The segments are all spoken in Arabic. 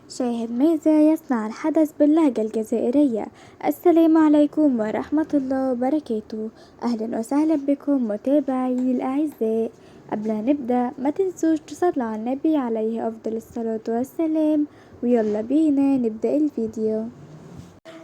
شاهد ماذا يصنع الحدث باللهجة الجزائرية. السلام عليكم ورحمة الله وبركاته. أهلا وسهلا بكم متابعي الأعزاء. قبل ما نبدأ ما تنسوش تصلوا على النبي عليه أفضل الصلاة والسلام. ويلا بينا نبدأ الفيديو.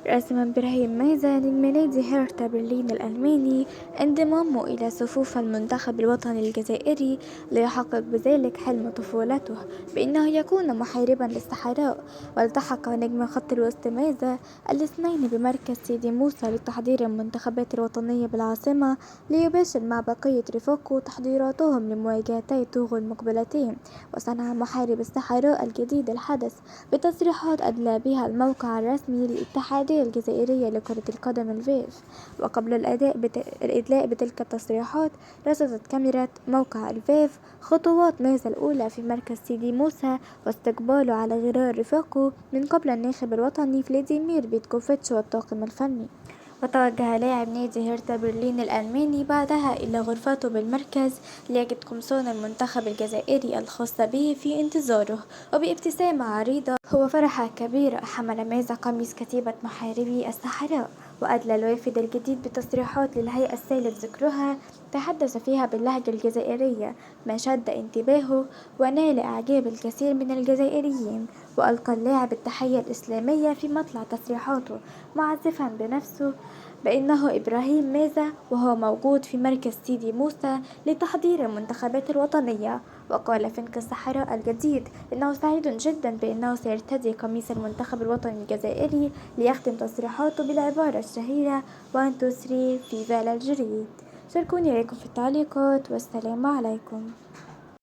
رسم إبراهيم ماذا نجم نادي هيرتا برلين الألماني انضمامه إلى صفوف المنتخب الوطني الجزائري ليحقق بذلك حلم طفولته بأنه يكون محاربا للصحراء. والتحق نجم خط الوسط ماذا الاثنين بمركز سيدي موسى لتحضير المنتخبات الوطنية بالعاصمة ليباشر مع بقية رفاقه تحضيراتهم لمواجهتي توغو المقبلتين. وصنع محارب الصحراء الجديد الحدث بتصريحات أدلى بها الموقع الرسمي للاتحادية الجزائرية لكرة القدم الفيف. وقبل الإدلاء بتلك التصريحات رصدت كاميرا موقع الفيف خطوات ماذا الأولى في مركز سيدي موسى واستقباله على غرار رفاقه من قبل الناخب الوطني فلاديمير بيتكوفيتش والطاقم الفني. وتوجه لاعب نادي هيرتا برلين الألماني بعدها إلى غرفته بالمركز ليجد قمصان المنتخب الجزائري الخاص به في انتظاره. وبابتسامة عريضة وفرحة كبيرة حمل ماذا قميص كتيبة محاربي الصحراء. وأدلى الوافد الجديد بتصريحات للهيئة الثالث ذكرها تحدث فيها باللهجة الجزائرية ما شد انتباهه ونال إعجاب الكثير من الجزائريين. وألقى اللاعب التحية الإسلامية في مطلع تصريحاته معزفا بنفسه بأنه إبراهيم ماذا وهو موجود في مركز سيدي موسى لتحضير المنتخبات الوطنية. وقال فنك الصحراء الجديد إنه سعيد جدا بأنه سيرتدي قميص المنتخب الوطني الجزائري ليختم تصريحاته بالعبارة الشهيرة 1 2 3 في فال الجريد. شاركوني رأيكم في التعليقات والسلام عليكم.